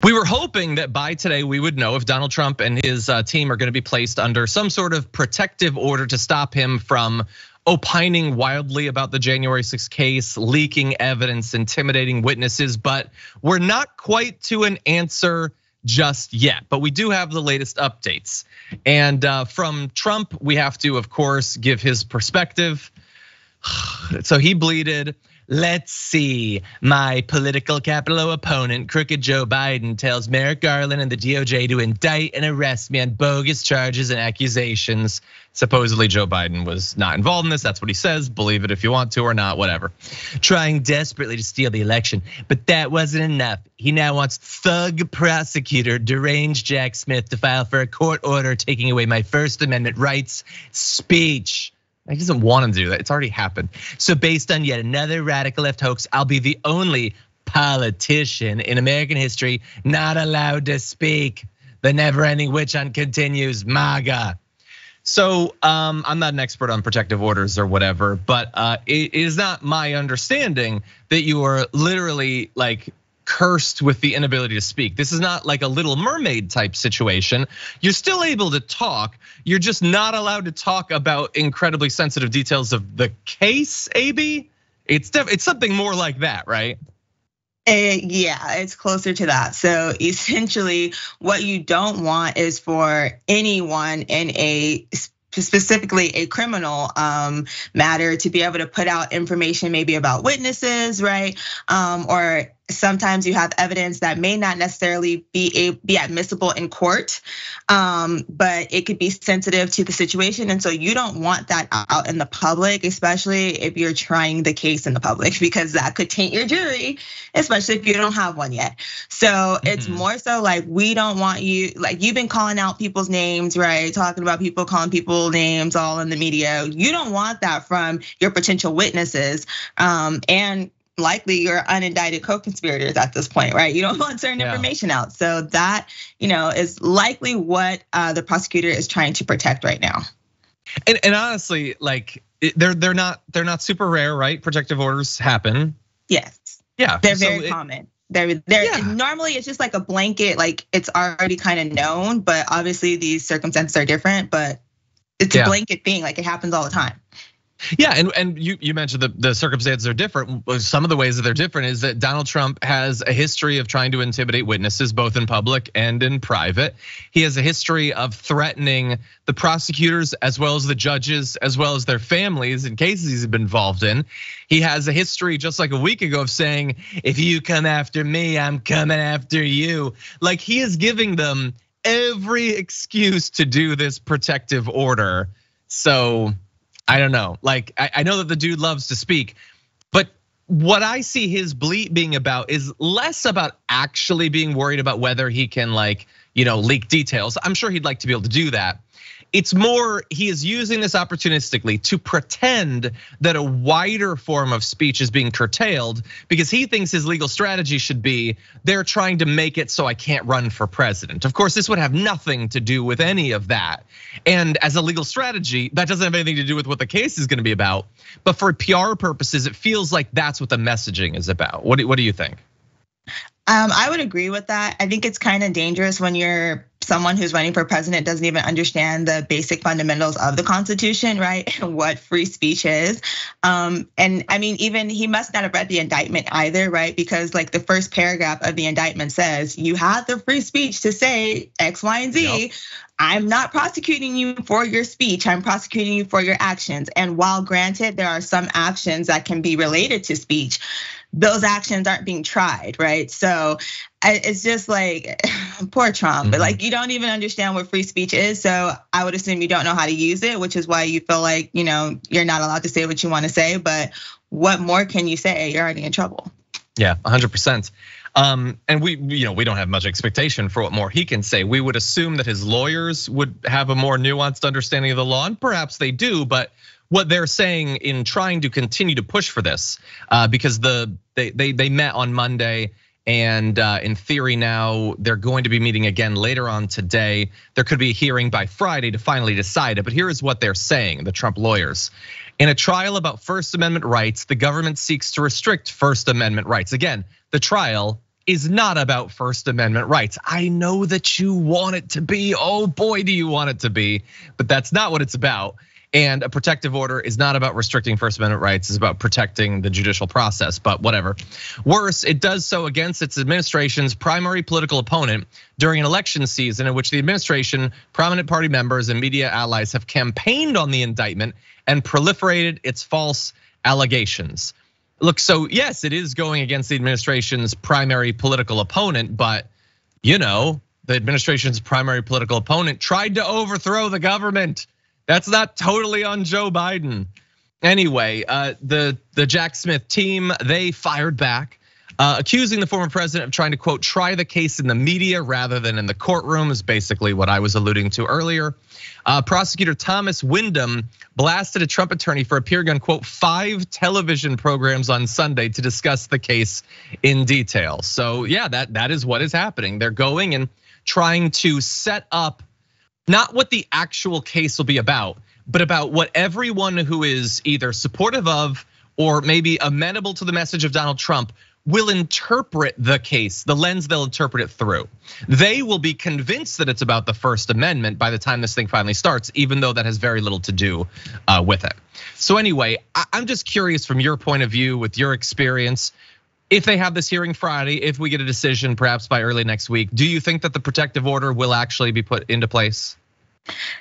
We were hoping that by today we would know if Donald Trump and his team are going to be placed under some sort of protective order to stop him from opining wildly about the January 6th case, leaking evidence, intimidating witnesses, but we're not quite to an answer just yet. But we do have the latest updates. And from Trump, we have to, of course, give his perspective. So he bleated, "Let's see, my political capital opponent, crooked Joe Biden, tells Merrick Garland and the DOJ to indict and arrest me on bogus charges and accusations." Supposedly Joe Biden was not involved in this, that's what he says, believe it if you want to or not, whatever. "Trying desperately to steal the election, but that wasn't enough. He now wants thug prosecutor, deranged Jack Smith to file for a court order taking away my First Amendment rights speech." He doesn't want to do that, it's already happened. "So based on yet another radical left hoax, I'll be the only politician in American history not allowed to speak. The never-ending witch hunt continues, MAGA." So I'm not an expert on protective orders or whatever, but it is not my understanding that you are literally like cursed with the inability to speak. This is not like a Little Mermaid type situation. You're still able to talk. You're just not allowed to talk about incredibly sensitive details of the case, A.B. It's something more like that, right? Yeah, it's closer to that. So essentially, what you don't want is for anyone in specifically a criminal matter to be able to put out information maybe about witnesses, right? Or sometimes you have evidence that may not necessarily be admissible in court, but it could be sensitive to the situation. And so you don't want that out in the public, especially if you're trying the case in the public, because that could taint your jury, especially if you don't have one yet. So it's more so like, we don't want you, like you've been calling out people's names, right? Talking about people, calling people names all in the media. You don't want that from your potential witnesses, and likely your unindicted co-conspirators at this point, right? You don't want certain information out. So that, is likely what the prosecutor is trying to protect right now. And honestly, like they're not super rare, right? Protective orders happen. Yes. Yeah. They're very common. They're normally it's just like a blanket, like it's already kind of known, but obviously these circumstances are different, but it's a blanket thing, like it happens all the time. Yeah, and you mentioned the circumstances are different. Some of the ways that they're different is that Donald Trump has a history of trying to intimidate witnesses, both in public and in private. He has a history of threatening the prosecutors as well as the judges, as well as their families in cases he's been involved in. He has a history, just like a week ago, of saying, "If you come after me, I'm coming after you." Like he is giving them every excuse to do this protective order. So I don't know, like I know that the dude loves to speak, but what I see his bleat being about is less about actually being worried about whether he can leak details. I'm sure he'd like to be able to do that. It's more, he is using this opportunistically to pretend that a wider form of speech is being curtailed because he thinks his legal strategy should be, they're trying to make it so I can't run for president. Of course, this would have nothing to do with any of that. And as a legal strategy, that doesn't have anything to do with what the case is gonna be about. But for PR purposes, it feels like that's what the messaging is about. What do you think? I would agree with that. I think it's kind of dangerous when you're someone who's running for president doesn't even understand the basic fundamentals of the Constitution, right? And what free speech is. And I mean, even he must not have read the indictment either, right? Because like the first paragraph of the indictment says, you have the free speech to say X, Y, and Z. Yep. I'm not prosecuting you for your speech, I'm prosecuting you for your actions. And while granted, there are some actions that can be related to speech, those actions aren't being tried, right? So it's just like, poor Trump, but like you don't even understand what free speech is. So I would assume you don't know how to use it, which is why you feel like, you're not allowed to say what you want to say, but what more can you say? You're already in trouble. Yeah, 100%. And we don't have much expectation for what more he can say. We would assume that his lawyers would have a more nuanced understanding of the law, and perhaps they do, but what they're saying in trying to continue to push for this, because they met on Monday, and in theory now they're going to be meeting again later on today. There could be a hearing by Friday to finally decide it, but here is what they're saying, the Trump lawyers. In a trial about First Amendment rights, the government seeks to restrict First Amendment rights. Again, the trial is not about First Amendment rights. I know that you want it to be, oh boy, do you want it to be, but that's not what it's about. And a protective order is not about restricting First Amendment rights, it's about protecting the judicial process, but whatever. Worse, it does so against its administration's primary political opponent during an election season in which the administration, prominent party members, and media allies have campaigned on the indictment and proliferated its false allegations. Look, so yes, it is going against the administration's primary political opponent, but the administration's primary political opponent tried to overthrow the government. That's not totally on Joe Biden. Anyway, the Jack Smith team, they fired back, accusing the former president of trying to, quote, try the case in the media rather than in the courtroom, is basically what I was alluding to earlier. Prosecutor Thomas Wyndham blasted a Trump attorney for appearing on, quote, 5 television programs on Sunday to discuss the case in detail. So yeah, that is what is happening. They're going and trying to set up not what the actual case will be about, but about what everyone who is either supportive of or maybe amenable to the message of Donald Trump will interpret the case, the lens they'll interpret it through. They will be convinced that it's about the First Amendment by the time this thing finally starts, even though that has very little to do with it. So anyway, I'm just curious from your point of view, with your experience, if they have this hearing Friday, if we get a decision perhaps by early next week, do you think that the protective order will actually be put into place?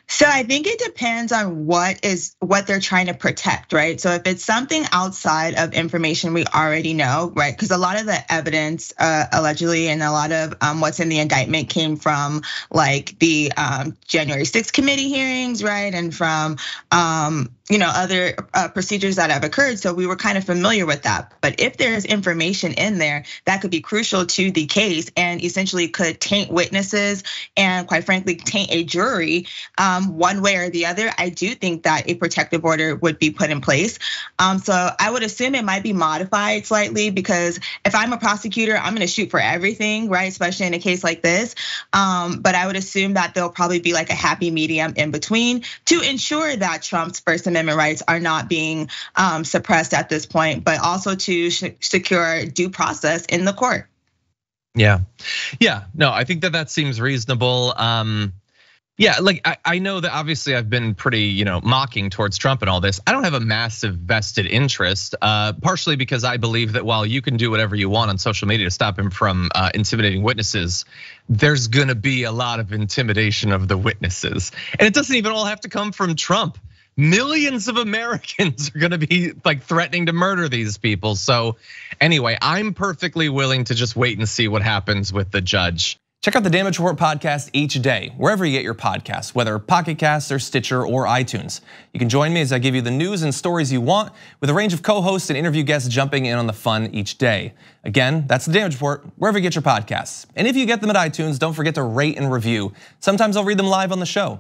So I think it depends on what they're trying to protect, right? So if it's something outside of information we already know, right? Because a lot of the evidence allegedly and a lot of what's in the indictment came from like the January 6th committee hearings, right? And from other procedures that have occurred. So we were kind of familiar with that. But if there's information in there that could be crucial to the case and essentially could taint witnesses and quite frankly taint a jury one way or the other, I do think that a protective order would be put in place. So I would assume it might be modified slightly because if I'm a prosecutor, I'm gonna shoot for everything, right? Especially in a case like this. But I would assume that there'll probably be like a happy medium in between to ensure that Trump's First Amendment rights are not being suppressed at this point, but also to secure due process in the court. Yeah, no, I think that seems reasonable. Yeah, like I know that obviously I've been pretty, mocking towards Trump and all this. I don't have a massive vested interest, partially because I believe that while you can do whatever you want on social media to stop him from intimidating witnesses, there's gonna be a lot of intimidation of the witnesses. And it doesn't even all have to come from Trump. Millions of Americans are gonna be like threatening to murder these people. So anyway, I'm perfectly willing to just wait and see what happens with the judge. Check out the Damage Report podcast each day, wherever you get your podcasts, whether Pocket Casts or Stitcher or iTunes. You can join me as I give you the news and stories you want, with a range of co-hosts and interview guests jumping in on the fun each day. Again, that's the Damage Report, wherever you get your podcasts. And if you get them at iTunes, don't forget to rate and review. Sometimes I'll read them live on the show.